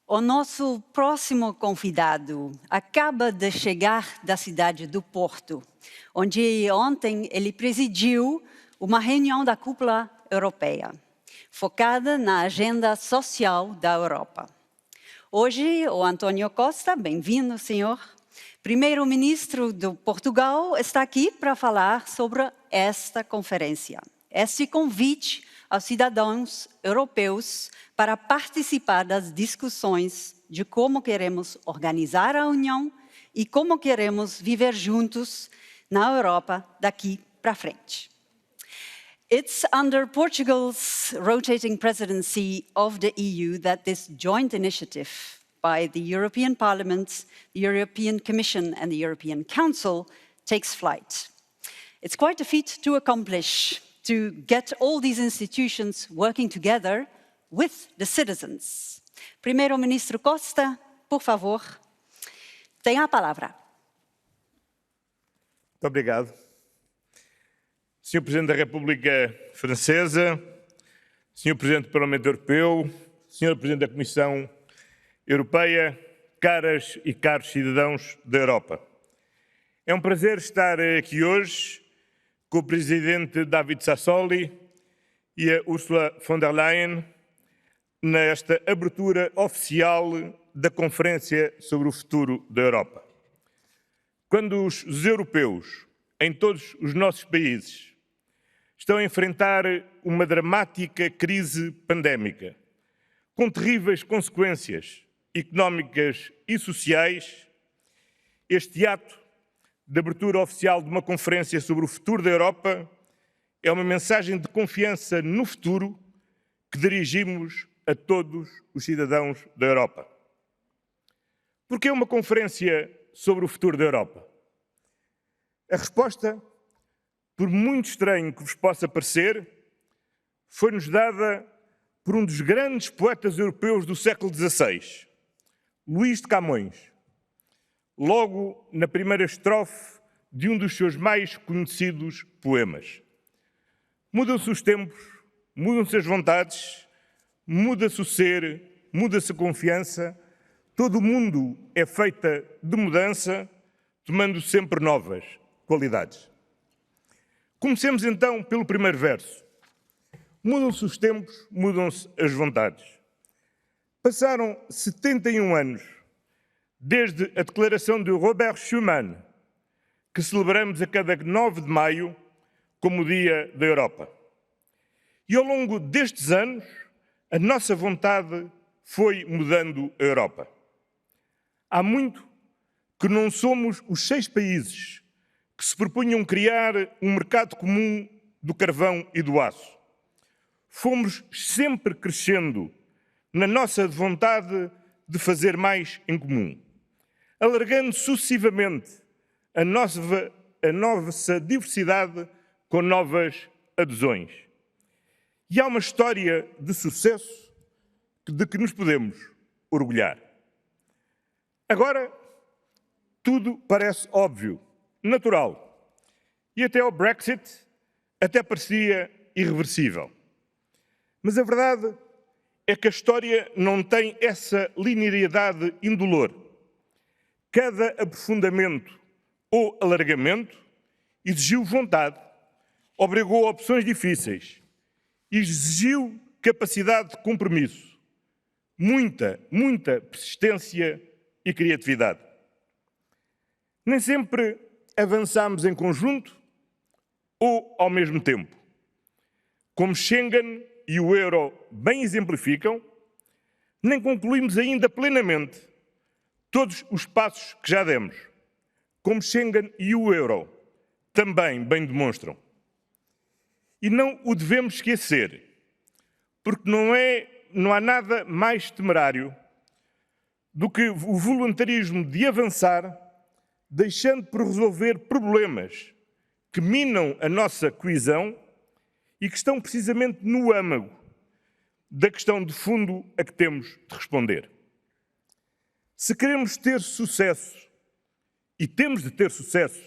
O nosso próximo convidado acaba de chegar da cidade do Porto, onde ontem ele presidiu uma reunião da cúpula europeia, focada na agenda social da Europa. Hoje, o António Costa, bem-vindo, senhor, primeiro-ministro de Portugal, está aqui para falar sobre esta conferência. Este convite aos cidadãos europeus para participar das discussões de como queremos organizar a União e como queremos viver juntos na Europa daqui para frente. It's under Portugal's rotating presidency of the EU that this joint initiative by the European Parliament, the European Commission and the European Council takes flight. It's quite a feat to accomplish, to get all these institutions working together with the citizens. Primeiro-Ministro Costa, por favor, tenha a palavra. Muito obrigado. Senhor Presidente da República Francesa, Senhor Presidente do Parlamento Europeu, Senhor Presidente da Comissão Europeia, caras e caros cidadãos da Europa. É um prazer estar aqui hoje com o Presidente David Sassoli e a Ursula von der Leyen nesta abertura oficial da Conferência sobre o Futuro da Europa. Quando os europeus, em todos os nossos países, estão a enfrentar uma dramática crise pandémica, com terríveis consequências económicas e sociais, este ato de abertura oficial de uma conferência sobre o futuro da Europa é uma mensagem de confiança no futuro que dirigimos a todos os cidadãos da Europa. Por que uma conferência sobre o futuro da Europa? A resposta, por muito estranho que vos possa parecer, foi-nos dada por um dos grandes poetas europeus do século XVI, Luís de Camões, logo na primeira estrofe de um dos seus mais conhecidos poemas. Mudam-se os tempos, mudam-se as vontades, muda-se o ser, muda-se a confiança, todo o mundo é feita de mudança, tomando sempre novas qualidades. Comecemos então pelo primeiro verso. Mudam-se os tempos, mudam-se as vontades. Passaram 71 anos desde a declaração de Robert Schuman, que celebramos a cada 9 de maio como o Dia da Europa. E ao longo destes anos, a nossa vontade foi mudando a Europa. Há muito que não somos os 6 países que se propunham criar um mercado comum do carvão e do aço. Fomos sempre crescendo na nossa vontade de fazer mais em comum, alargando sucessivamente a nossa diversidade com novas adesões. E há uma história de sucesso de que nos podemos orgulhar. Agora, tudo parece óbvio, natural. E até ao Brexit, até parecia irreversível. Mas a verdade é que a história não tem essa linearidade indolor. Cada aprofundamento ou alargamento exigiu vontade, obrigou a opções difíceis, exigiu capacidade de compromisso, muita persistência e criatividade. Nem sempre avançamos em conjunto ou ao mesmo tempo. Como Schengen e o euro bem exemplificam, nem concluímos ainda plenamente todos os passos que já demos, como Schengen e o euro também bem demonstram. E não o devemos esquecer, porque não há nada mais temerário do que o voluntarismo de avançar, deixando por resolver problemas que minam a nossa coesão e que estão precisamente no âmago da questão de fundo a que temos de responder. Se queremos ter sucesso, e temos de ter sucesso,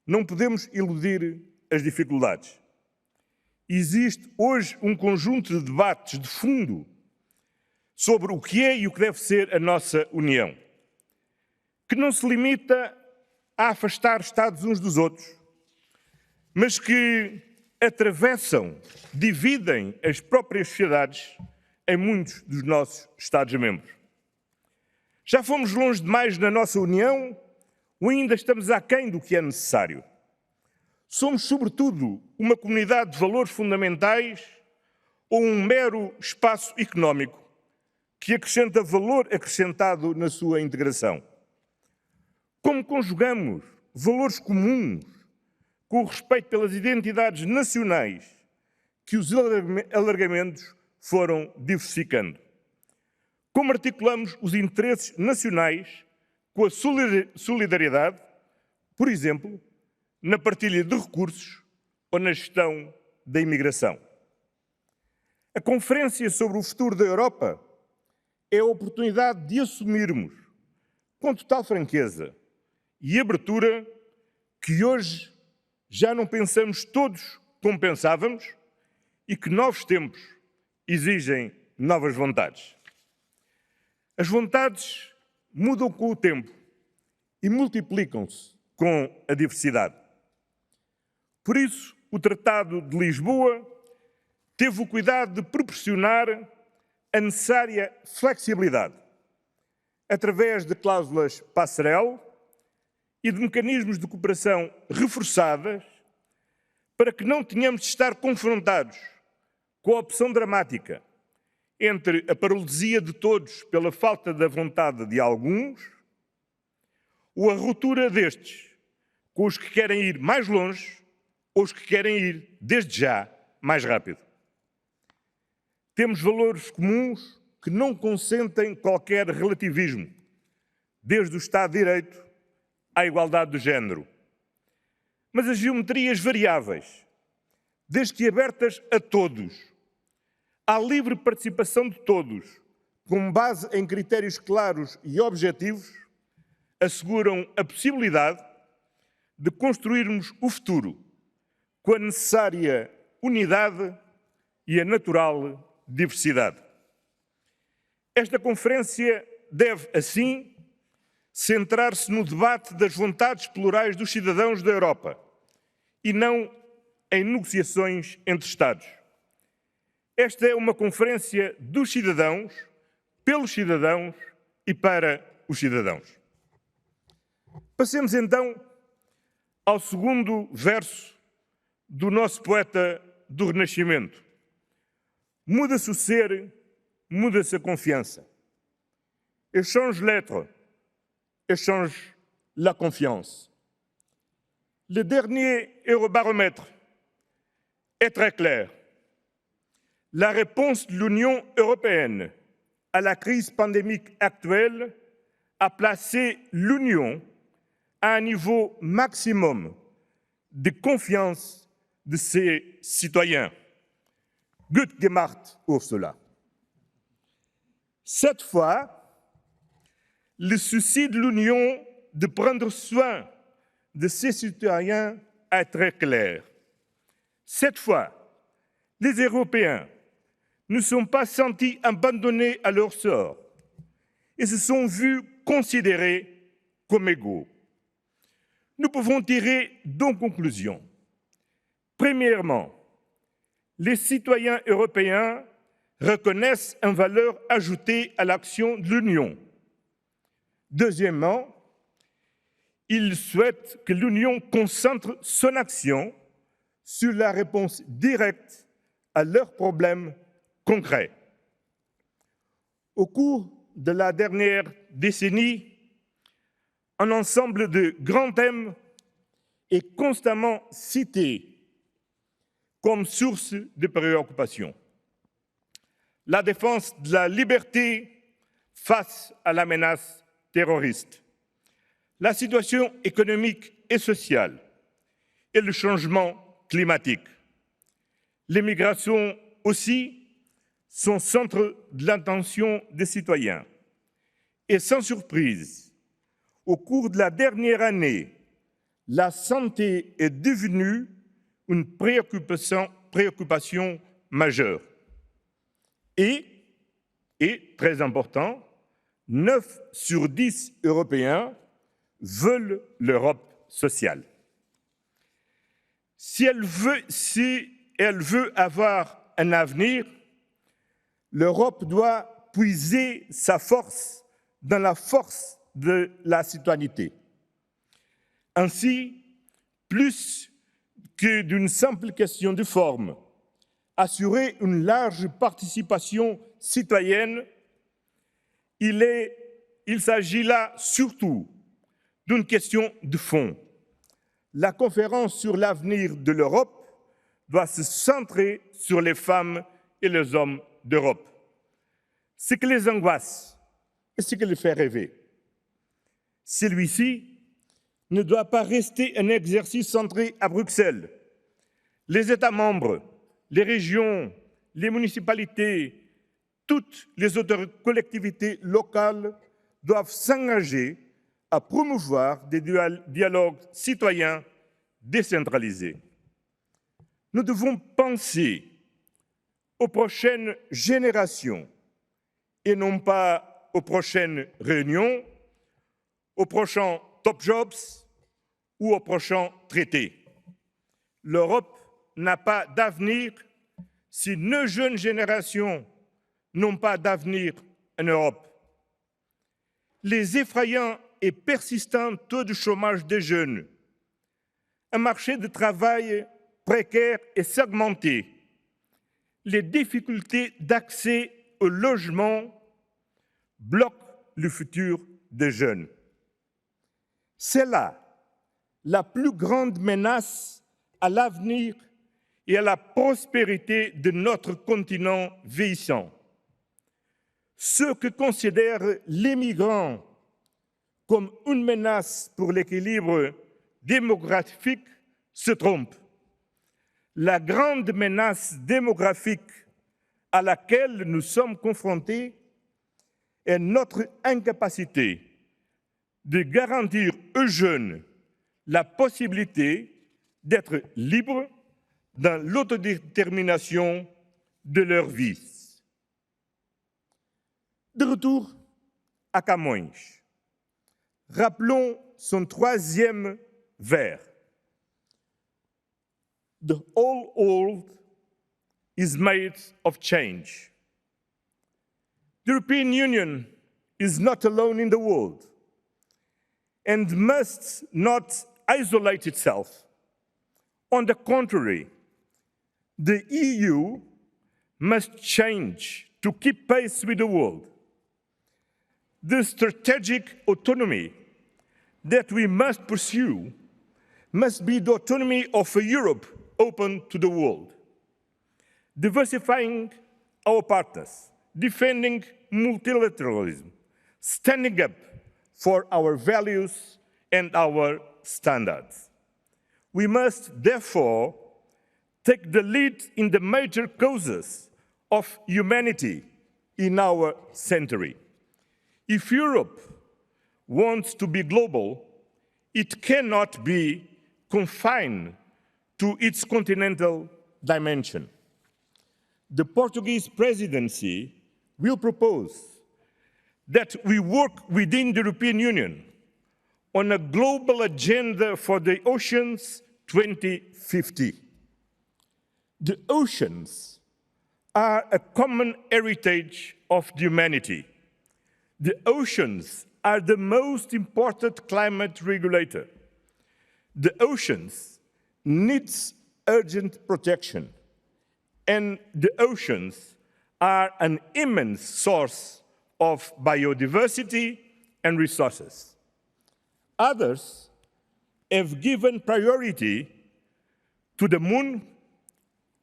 não podemos eludir as dificuldades. Existe hoje um conjunto de debates de fundo sobre o que é e o que deve ser a nossa União, que não se limita a afastar Estados uns dos outros, mas que atravessam, dividem as próprias sociedades em muitos dos nossos Estados-membros. Já fomos longe demais na nossa União ou ainda estamos aquém do que é necessário? Somos, sobretudo, uma comunidade de valores fundamentais ou um mero espaço económico que acrescenta valor acrescentado na sua integração? Como conjugamos valores comuns com o respeito pelas identidades nacionais que os alargamentos foram diversificando? Como articulamos os interesses nacionais com a solidariedade, por exemplo, na partilha de recursos ou na gestão da imigração? A Conferência sobre o Futuro da Europa é a oportunidade de assumirmos, com total franqueza e abertura, que hoje já não pensamos todos como pensávamos e que novos tempos exigem novas vontades. As vontades mudam com o tempo e multiplicam-se com a diversidade. Por isso, o Tratado de Lisboa teve o cuidado de proporcionar a necessária flexibilidade, através de cláusulas passerelle e de mecanismos de cooperação reforçadas, para que não tenhamos de estar confrontados com a opção dramática entre a paralisia de todos pela falta da vontade de alguns ou a ruptura destes com os que querem ir mais longe ou os que querem ir, desde já, mais rápido. Temos valores comuns que não consentem qualquer relativismo, desde o Estado de Direito à igualdade de género. Mas as geometrias variáveis, desde que abertas a todos, à livre participação de todos, com base em critérios claros e objetivos, asseguram a possibilidade de construirmos o futuro com a necessária unidade e a natural diversidade. Esta conferência deve, assim, centrar-se no debate das vontades plurais dos cidadãos da Europa e não em negociações entre Estados. Esta é uma conferência dos cidadãos, pelos cidadãos e para os cidadãos. Passemos então ao segundo verso do nosso poeta do Renascimento. Muda-se o ser, muda-se a confiança. Échange l'être, échange la confiance. Le dernier Eurobaromètre est très clair. La réponse de l'Union européenne à la crise pandémique actuelle a placé l'Union à un niveau maximum de confiance de ses citoyens. Gut gemacht, Ursula. Cette fois, le souci de l'Union de prendre soin de ses citoyens est très clair. Cette fois, les Européens ne sont pas sentis abandonnés à leur sort et se sont vus considérés comme égaux. Nous pouvons tirer deux conclusions. Premièrement, les citoyens européens reconnaissent une valeur ajoutée à l'action de l'Union. Deuxièmement, ils souhaitent que l'Union concentre son action sur la réponse directe à leurs problèmes concrets. Au cours de la dernière décennie, un ensemble de grands thèmes est constamment cité comme source de préoccupation. La défense de la liberté face à la menace terroriste, la situation économique et sociale et le changement climatique. L'immigration aussi sont centre de l'attention des citoyens. Et sans surprise, au cours de la dernière année, la santé est devenue une préoccupation majeure. Et Et, très important, 9 sur 10 Européens veulent l'Europe sociale. Si elle veut avoir un avenir, l'Europe doit puiser sa force dans la force de la citoyenneté. Ainsi, plus que d'une simple question de forme, assurer une large participation citoyenne, il s'agit là surtout d'une question de fond. La conférence sur l'avenir de l'Europe doit se centrer sur les femmes et les hommes d'Europe. Ce qui les angoisse et ce qui les fait rêver. Celui-ci ne doit pas rester un exercice centré à Bruxelles. Les États membres, les régions, les municipalités, toutes les autres collectivités locales doivent s'engager à promouvoir des dialogues citoyens décentralisés. Nous devons penser aux prochaines générations et non pas aux prochaines réunions, aux prochains top jobs ou aux prochains traités. L'Europe n'a pas d'avenir si nos jeunes générations n'ont pas d'avenir en Europe. Les effrayants et persistants taux de chômage des jeunes, un marché de travail précaire et segmenté, les difficultés d'accès au logement bloquent le futur des jeunes. C'est là la plus grande menace à l'avenir et à la prospérité de notre continent vieillissant. Ceux qui considèrent les migrants comme une menace pour l'équilibre démographique se trompent. La grande menace démographique à laquelle nous sommes confrontés est notre incapacité de garantir aux jeunes la possibilité d'être libres dans l'autodétermination de leur vie. De retour à Camões, rappelons son troisième vers. The whole world is made of change. The European Union is not alone in the world and must not isolate itself. On the contrary, the EU must change to keep pace with the world. The strategic autonomy that we must pursue must be the autonomy of a Europe open to the world, diversifying our partners, defending multilateralism, standing up for our values and our standards. We must, therefore, take the lead in the major causes of humanity in our century. If Europe wants to be global, it cannot be confined to its continental dimension. The Portuguese presidency will propose that we work within the European Union on a global agenda for the oceans 2050. The oceans are a common heritage of humanity. The oceans are the most important climate regulator. The oceans needs urgent protection, and the oceans are an immense source of biodiversity and resources. Others have given priority to the moon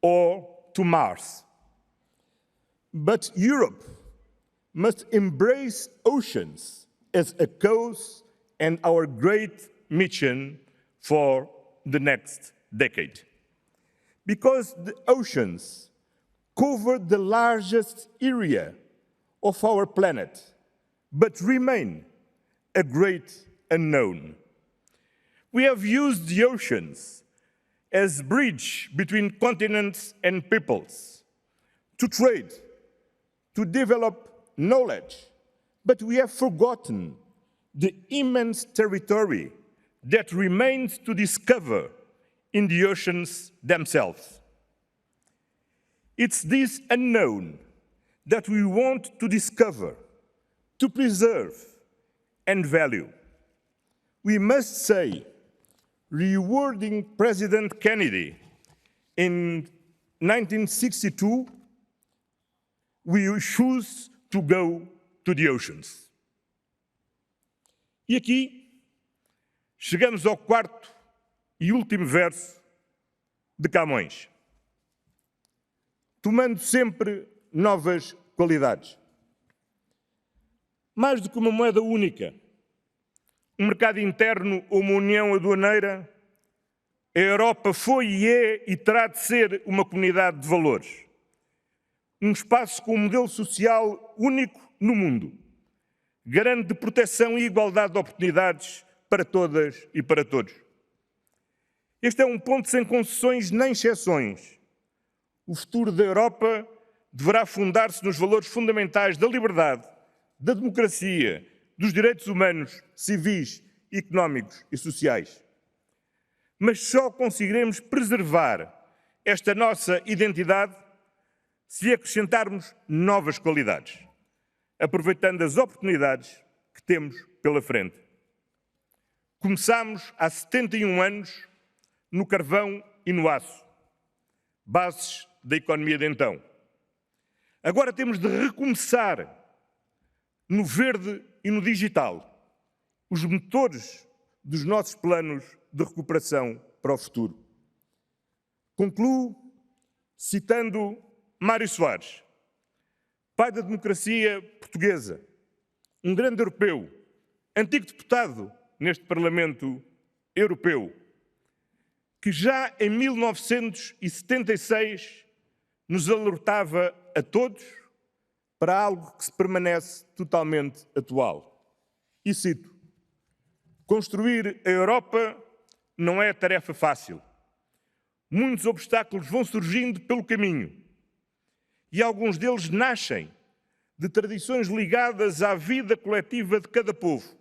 or to Mars. But Europe must embrace oceans as a cause and our great mission for the next decade. Because the oceans cover the largest area of our planet, but remain a great unknown. We have used the oceans as a bridge between continents and peoples, to trade, to develop knowledge, but we have forgotten the immense territory that remains to discover in the oceans themselves. It's this unknown that we want to discover, to preserve and value. We must say, rewarding President Kennedy in 1962, we choose to go to the oceans. E aqui chegamos ao quarto e último verso de Camões. Tomando sempre novas qualidades. Mais do que uma moeda única, um mercado interno ou uma união aduaneira, a Europa foi e é e terá de ser uma comunidade de valores. Um espaço com um modelo social único no mundo, garante de proteção e igualdade de oportunidades para todas e para todos. Este é um ponto sem concessões nem exceções. O futuro da Europa deverá fundar-se nos valores fundamentais da liberdade, da democracia, dos direitos humanos, civis, económicos e sociais. Mas só conseguiremos preservar esta nossa identidade se acrescentarmos novas qualidades, aproveitando as oportunidades que temos pela frente. Começámos há 71 anos no carvão e no aço, bases da economia de então. Agora temos de recomeçar no verde e no digital, os motores dos nossos planos de recuperação para o futuro. Concluo citando Mário Soares, pai da democracia portuguesa, um grande europeu, antigo deputado neste Parlamento Europeu, que já em 1976 nos alertava a todos para algo que se permanece totalmente atual. E cito: construir a Europa não é tarefa fácil. Muitos obstáculos vão surgindo pelo caminho e alguns deles nascem de tradições ligadas à vida coletiva de cada povo.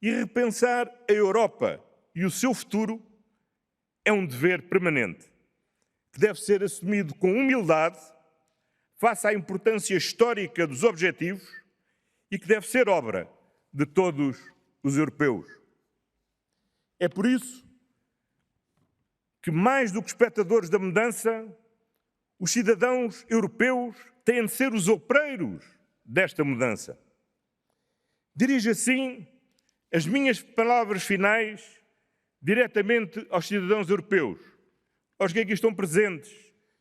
E repensar a Europa e o seu futuro é um dever permanente, que deve ser assumido com humildade, face à importância histórica dos objetivos e que deve ser obra de todos os europeus. É por isso que, mais do que espectadores da mudança, os cidadãos europeus têm de ser os opereiros desta mudança. Dirijo assim as minhas palavras finais diretamente aos cidadãos europeus, aos que aqui estão presentes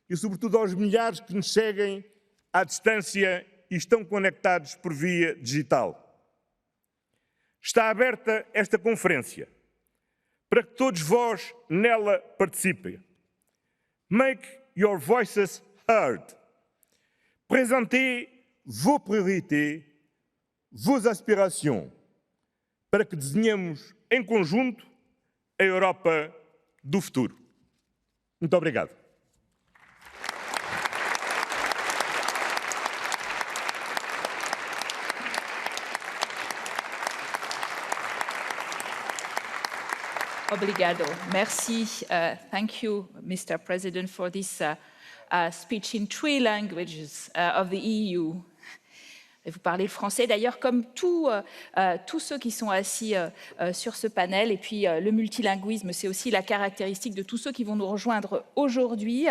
e, sobretudo, aos milhares que nos seguem à distância e estão conectados por via digital. Está aberta esta conferência para que todos vós nela participem. Make your voices heard. Présentez vos priorités, vos aspirações, para que desenhemos em conjunto a Europa do futuro. Muito obrigado. Obrigado. Merci. Thank you, Mr. President, for this speech in 3 languages of the EU. Et vous parlez le français, d'ailleurs, comme tous ceux qui sont assis sur ce panel. Et puis, le multilinguisme, c'est aussi la caractéristique de tous ceux qui vont nous rejoindre aujourd'hui.